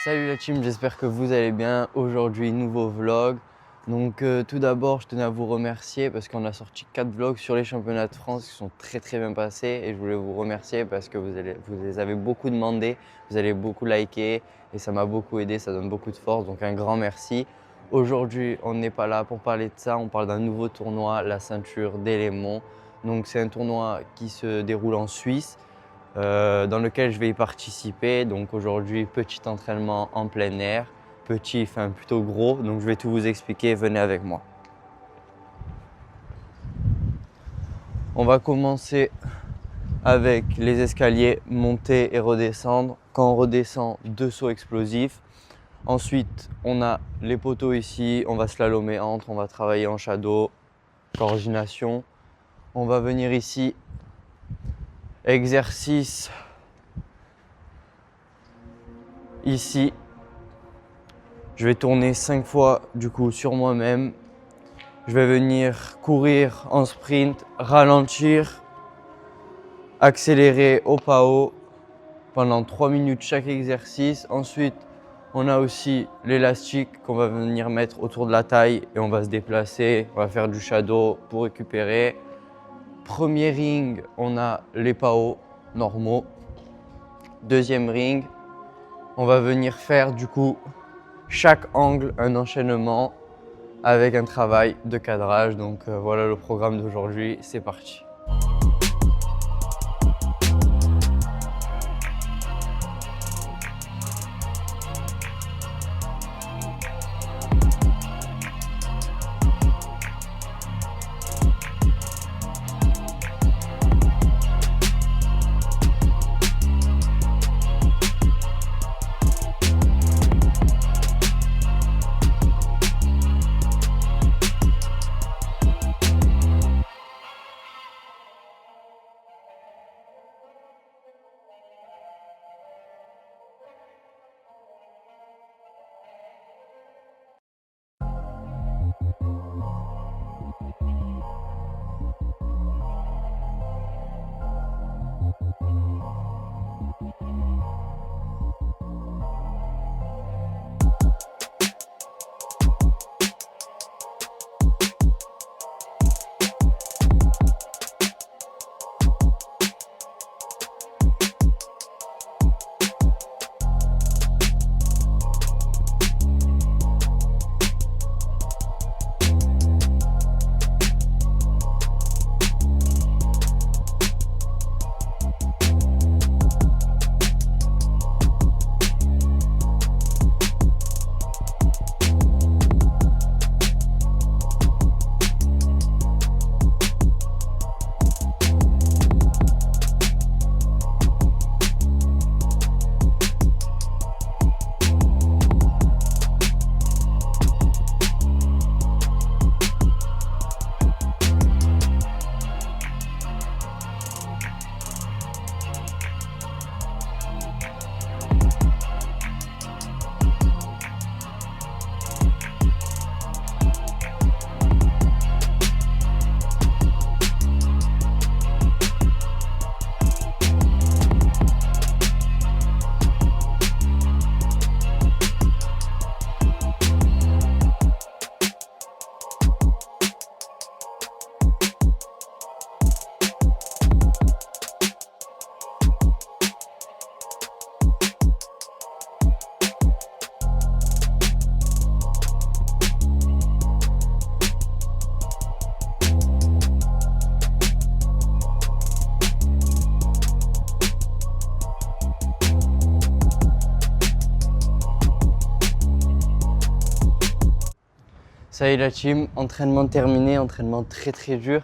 Salut la team, j'espère que vous allez bien. Aujourd'hui, nouveau vlog. Donc tout d'abord, je tenais à vous remercier parce qu'on a sorti 4 vlogs sur les championnats de France qui sont très bien passés. Et je voulais vous remercier parce que vous les avez beaucoup demandé, vous allez beaucoup liker et ça m'a beaucoup aidé, ça donne beaucoup de force. Donc un grand merci. Aujourd'hui, on n'est pas là pour parler de ça, on parle d'un nouveau tournoi, la ceinture d'Élémont. Donc c'est un tournoi qui se déroule en Suisse. Dans lequel je vais y participer. Donc aujourd'hui, petit entraînement en plein air, petit, enfin plutôt gros. Donc je vais tout vous expliquer, venez avec moi. On va commencer avec les escaliers, monter et redescendre. Quand on redescend, 2 sauts explosifs. Ensuite, on a les poteaux ici, on va slalomer entre, on va travailler en shadow, coordination. On va venir ici, exercice ici. Je vais tourner 5 fois du coup sur moi-même. Je vais venir courir en sprint, ralentir, accélérer au pas haut pendant 3 minutes chaque exercice. Ensuite, on a aussi l'élastique qu'on va venir mettre autour de la taille et on va se déplacer. On va faire du shadow pour récupérer. Premier ring, on a les pas hauts normaux. Deuxième ring, on va venir faire du coup chaque angle un enchaînement avec un travail de cadrage. Donc voilà le programme d'aujourd'hui, c'est parti. Ça y est la team, entraînement terminé, entraînement très dur.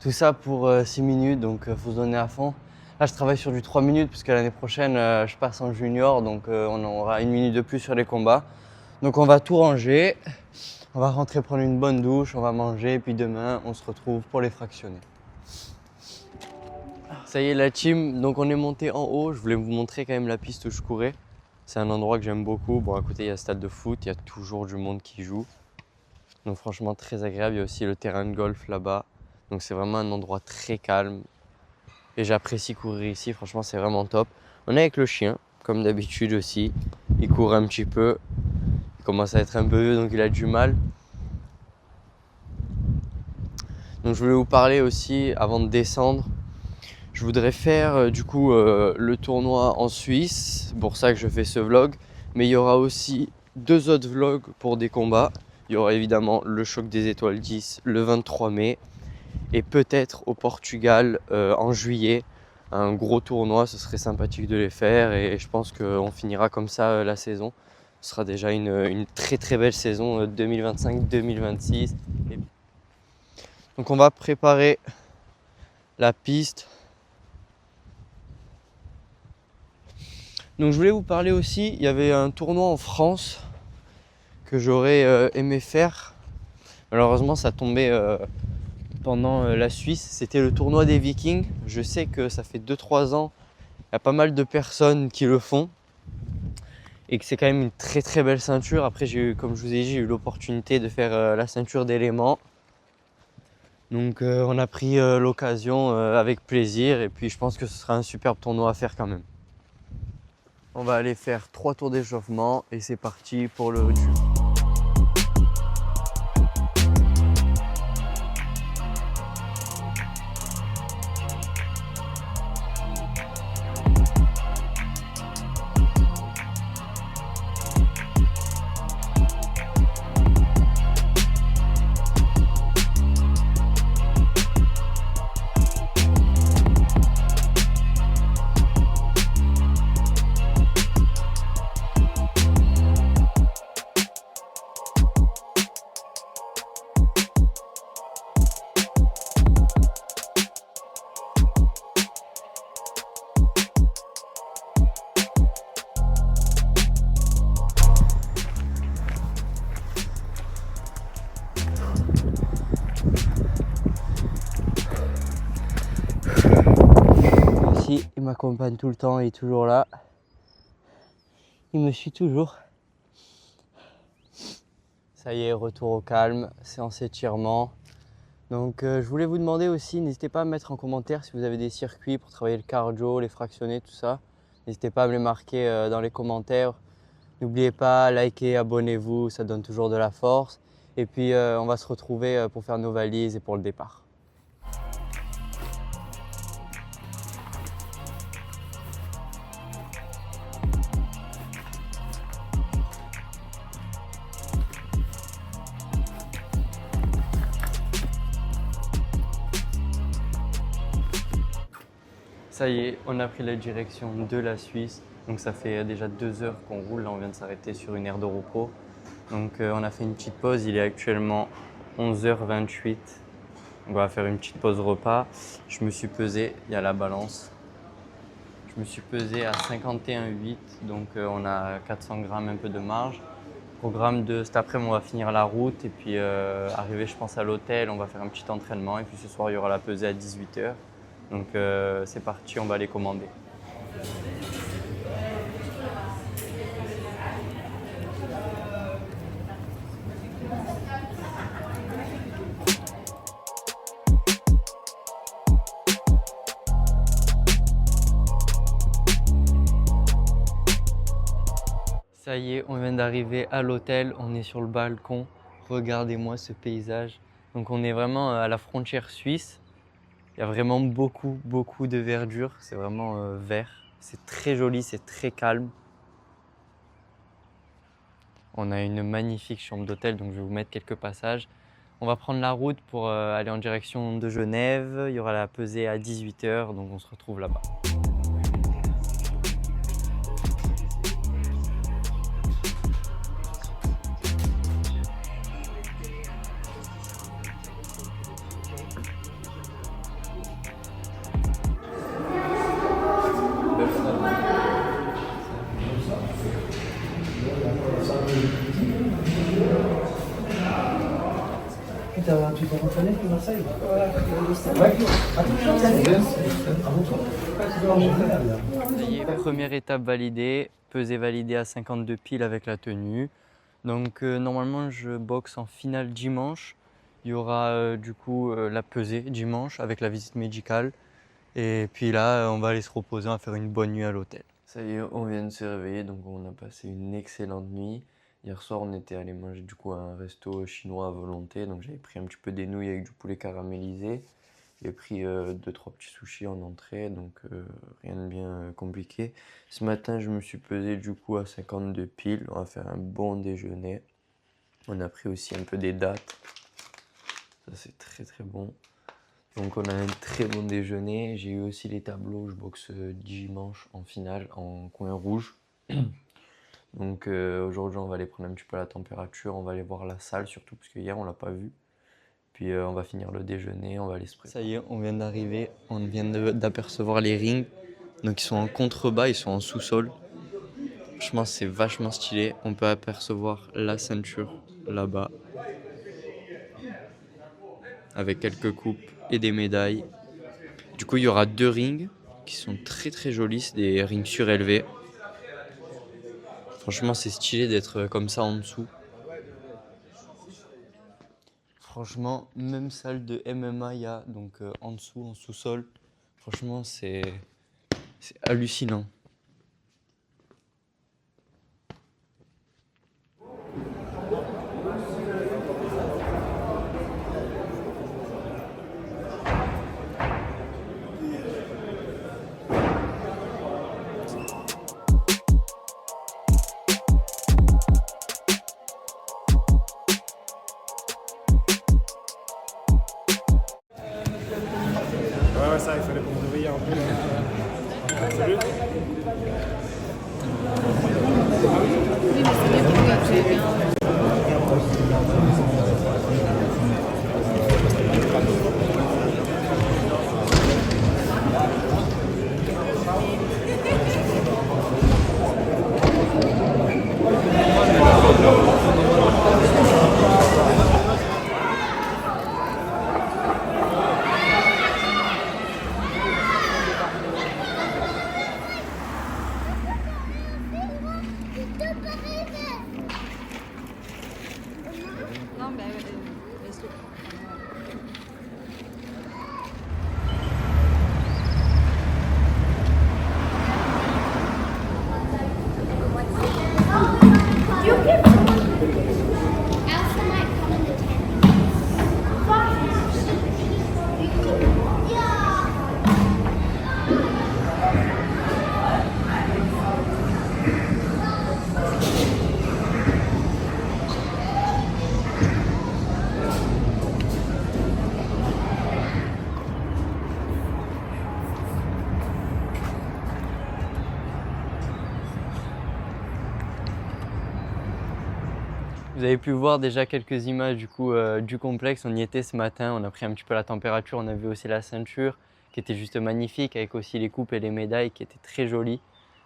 Tout ça pour 6 minutes, donc faut se donner à fond. Là je travaille sur du 3 minutes parce que l'année prochaine je passe en junior, donc on aura 1 minute de plus sur les combats. Donc on va tout ranger, on va rentrer prendre une bonne douche, on va manger, puis demain on se retrouve pour les fractionner. Ça y est la team, donc on est monté en haut, je voulais vous montrer quand même la piste où je courais. C'est un endroit que j'aime beaucoup. Bon à côté il y a le stade de foot, il y a toujours du monde qui joue. Donc franchement très agréable, il y a aussi le terrain de golf là-bas. Donc c'est vraiment un endroit très calme. Et j'apprécie courir ici, franchement c'est vraiment top. On est avec le chien, comme d'habitude aussi. Il court un petit peu. Il commence à être un peu vieux, donc il a du mal. Donc je voulais vous parler aussi, avant de descendre, je voudrais faire le tournoi en Suisse. C'est pour ça que je fais ce vlog. Mais il y aura aussi 2 autres vlogs pour des combats. Il y aura évidemment le choc des étoiles 10 le 23 mai. Et peut-être au Portugal en juillet. Un gros tournoi, ce serait sympathique de les faire. Et je pense qu'on finira comme ça la saison. Ce sera déjà une très très belle saison 2025-2026. Donc on va préparer la piste. Donc je voulais vous parler aussi, il y avait un tournoi en France que j'aurais aimé faire. Malheureusement ça tombait pendant la Suisse, c'était le tournoi des Vikings. Je sais que ça fait 2-3 ans, il y a pas mal de personnes qui le font et que c'est quand même une très très belle ceinture. Après comme je vous ai dit, j'ai eu l'opportunité de faire la ceinture d'éléments. Donc on a pris l'occasion avec plaisir et puis je pense que ce sera un superbe tournoi à faire quand même. On va aller faire 3 tours d'échauffement et c'est parti pour le dur. Il m'accompagne tout le temps, il est toujours là. Il me suit toujours. Ça y est, retour au calme, séance étirement. Donc je voulais vous demander aussi, n'hésitez pas à me mettre en commentaire si vous avez des circuits pour travailler le cardio, les fractionnés, tout ça. N'hésitez pas à me les marquer dans les commentaires. N'oubliez pas, likez, abonnez-vous, ça donne toujours de la force. Et puis on va se retrouver pour faire nos valises et pour le départ. Ça y est, on a pris la direction de la Suisse. Donc ça fait déjà 2 heures qu'on roule. Là, on vient de s'arrêter sur une aire de repos. Donc on a fait une petite pause. Il est actuellement 11h28. On va faire une petite pause repas. Je me suis pesé, il y a la balance. Je me suis pesé à 51,8. Donc on a 400 grammes, un peu de marge. Programme de cet après-midi, on va finir la route. Et puis arriver, je pense, à l'hôtel, on va faire un petit entraînement. Et puis ce soir, il y aura la pesée à 18h. Donc c'est parti, on va les commander. Ça y est, on vient d'arriver à l'hôtel, on est sur le balcon. Regardez-moi ce paysage. Donc on est vraiment à la frontière suisse. Il y a vraiment beaucoup de verdure, c'est vraiment vert. C'est très joli, c'est très calme. On a une magnifique chambre d'hôtel, donc je vais vous mettre quelques passages. On va prendre la route pour aller en direction de Genève. Il y aura la pesée à 18h, donc on se retrouve là-bas. Tu t'es entraîné pour Marseille? Première étape validée, pesée validée à 52 piles avec la tenue. Donc normalement je boxe en finale dimanche. Il y aura la pesée dimanche avec la visite médicale. Et puis là on va aller se reposer, on va faire une bonne nuit à l'hôtel. Ça y est, on vient de se réveiller, donc on a passé une excellente nuit. Hier soir, on était allé manger du coup à un resto chinois à volonté, donc j'avais pris un petit peu des nouilles avec du poulet caramélisé. J'ai pris deux, trois petits sushis en entrée, donc rien de bien compliqué. Ce matin, je me suis pesé du coup à 52 piles. On va faire un bon déjeuner. On a pris aussi un peu des dattes. Ça, c'est très très bon. Donc, on a un très bon déjeuner. J'ai eu aussi les tableaux. Je boxe dimanche en finale en coin rouge. Donc, aujourd'hui, on va aller prendre un petit peu la température. On va aller voir la salle surtout, parce que hier, on l'a pas vu. Puis on va finir le déjeuner, on va aller se préparer. Ça y est, on vient d'arriver, on vient d'apercevoir les rings. Donc ils sont en contrebas, ils sont en sous-sol. Franchement, c'est vachement stylé. On peut apercevoir la ceinture là-bas, avec quelques coupes et des médailles. Du coup, il y aura deux rings qui sont très très jolis, c'est des rings surélevés. Franchement, c'est stylé d'être comme ça en dessous. Franchement, même salle de MMA, il y a donc en dessous, en sous-sol. Franchement, c'est hallucinant. Ouais, ça, il fallait qu'on vous réveille un peu là. Salut. Oui, mais c'est bien que vous avez bien. Non, mais laisse-le. Vous avez pu voir déjà quelques images du coup du complexe. On y était ce matin, on a pris un petit peu la température, on a vu aussi la ceinture qui était juste magnifique avec aussi les coupes et les médailles qui étaient très jolies.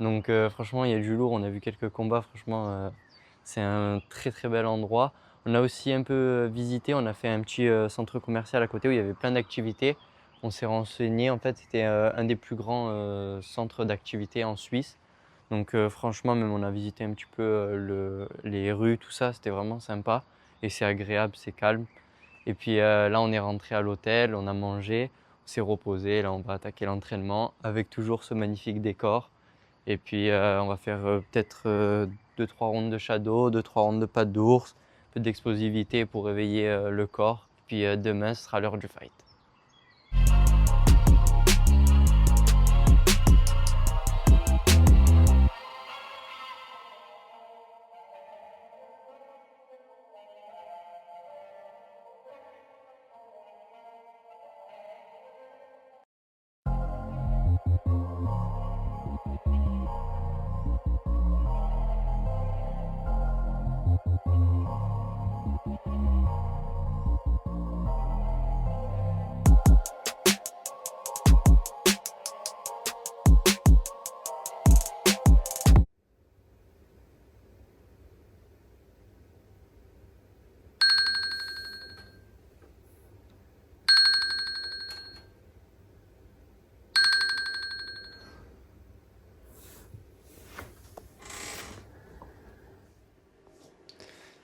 Donc franchement il y a du lourd, on a vu quelques combats, franchement c'est un très très bel endroit. On a aussi un peu visité, on a fait un petit centre commercial à côté où il y avait plein d'activités. On s'est renseigné, en fait c'était un des plus grands centres d'activités en Suisse. Donc franchement, même on a visité un petit peu les rues, tout ça, c'était vraiment sympa. Et c'est agréable, c'est calme. Et puis là, on est rentré à l'hôtel, on a mangé, on s'est reposé. Là, on va attaquer l'entraînement avec toujours ce magnifique décor. Et puis on va faire peut-être 2-3 rondes de shadow, 2-3 rondes de pattes d'ours, un peu d'explosivité pour réveiller le corps. Puis demain, ce sera l'heure du fight.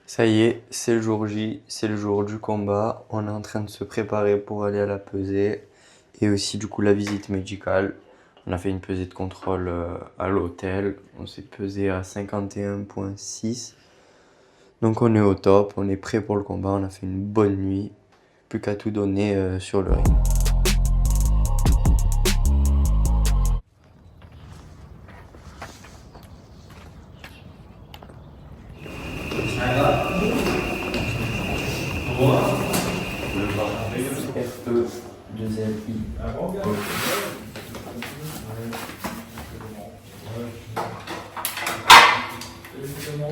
Ça y est, c'est le jour J, c'est le jour du combat. On est en train de se préparer pour aller à la pesée et aussi du coup la visite médicale. On a fait une pesée de contrôle à l'hôtel. On s'est pesé à 51,6. Donc on est au top, on est prêt pour le combat. On a fait une bonne nuit. Plus qu'à tout donner sur le ring. FE, 2LI.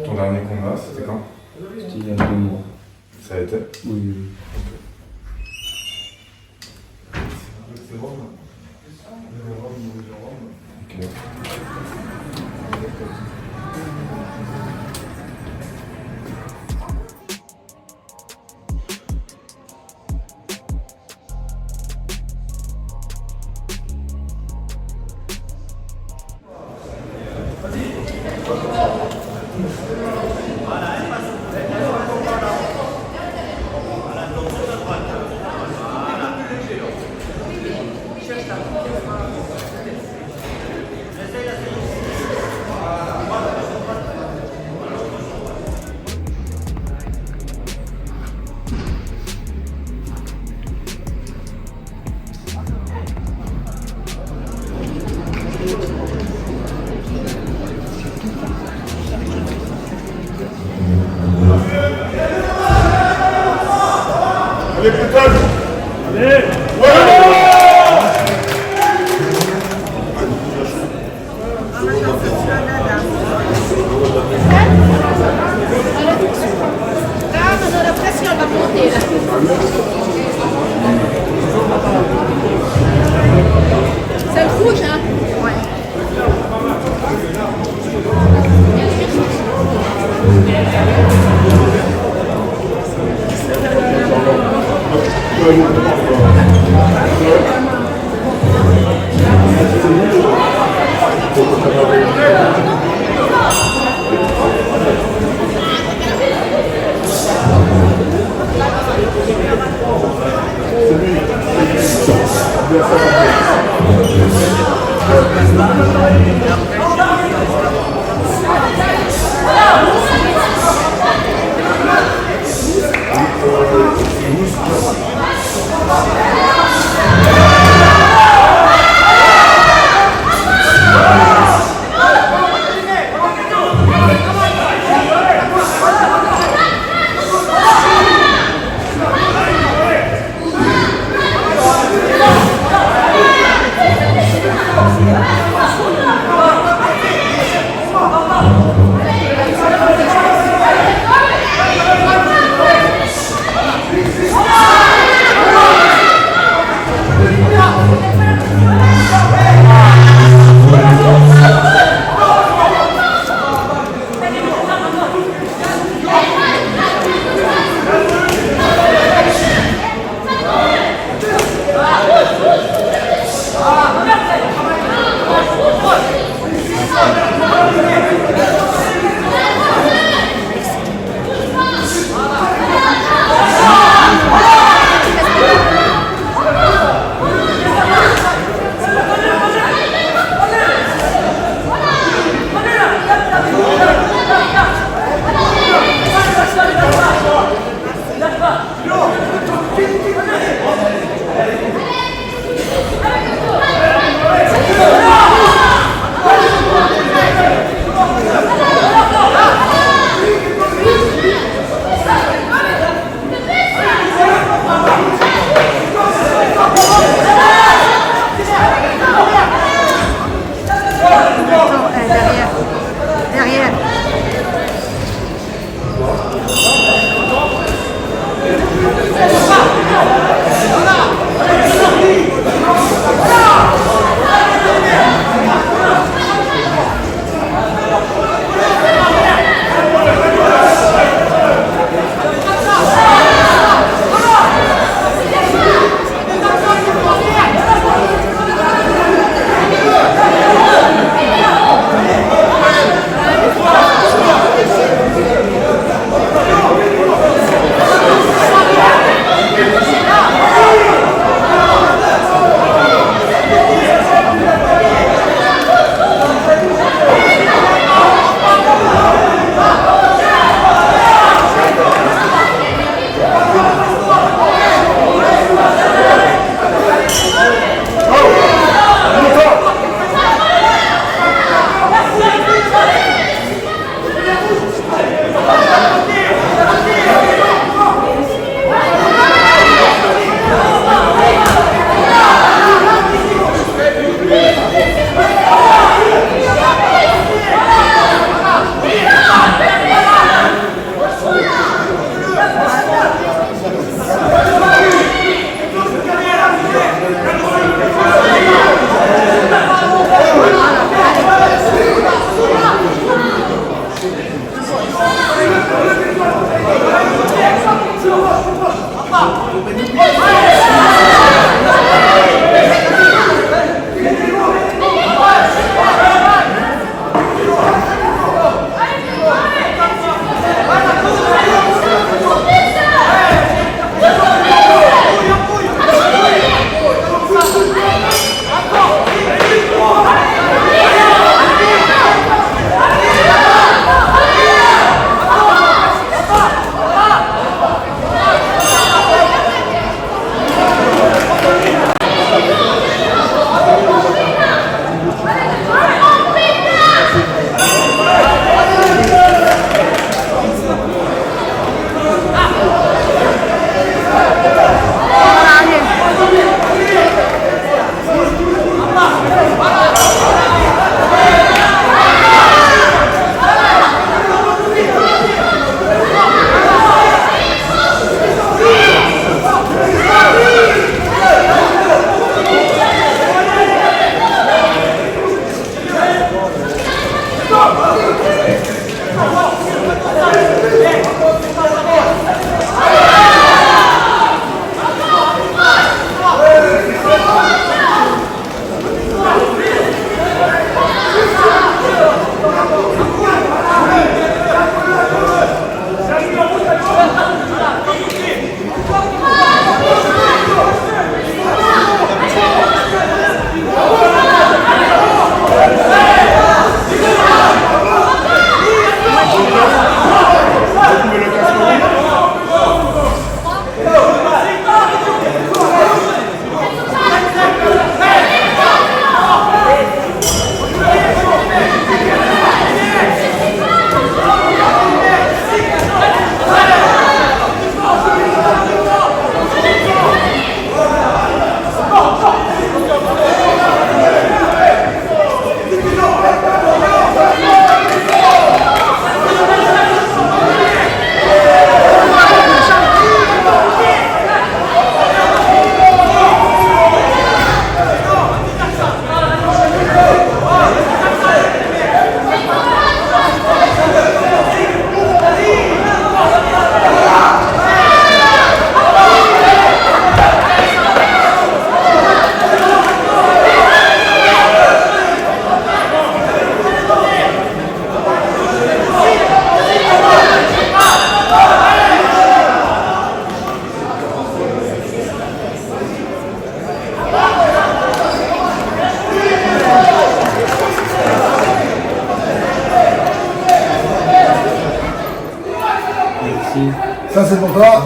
Ton dernier combat, c'était quand? C'était il y a 2 mois. Ça a été? Oui. C'est bon. Ok. Allez, putain! Allez! Ouais! La pression va monter là. C'est rouge, hein? Ouais. ça c'est pour toi.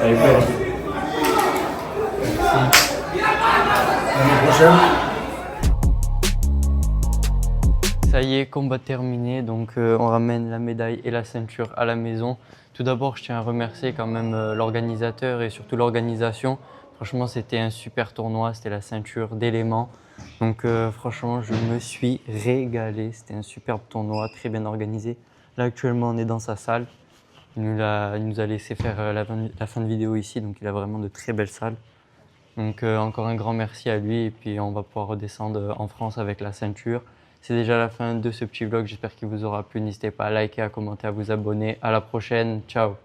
Elle est belle. L'année prochaine. Ça y est, combat terminé, donc on ramène la médaille et la ceinture à la maison. Tout d'abord, je tiens à remercier quand même l'organisateur et surtout l'organisation. Franchement, c'était un super tournoi, c'était la ceinture d'éléments. Donc franchement, je me suis régalé, c'était un superbe tournoi, très bien organisé. Là, actuellement, on est dans sa salle. Il nous a laissé faire la fin de vidéo ici, donc il a vraiment de très belles salles. Donc encore un grand merci à lui et puis on va pouvoir redescendre en France avec la ceinture. C'est déjà la fin de ce petit vlog, j'espère qu'il vous aura plu. N'hésitez pas à liker, à commenter, à vous abonner. À la prochaine, ciao!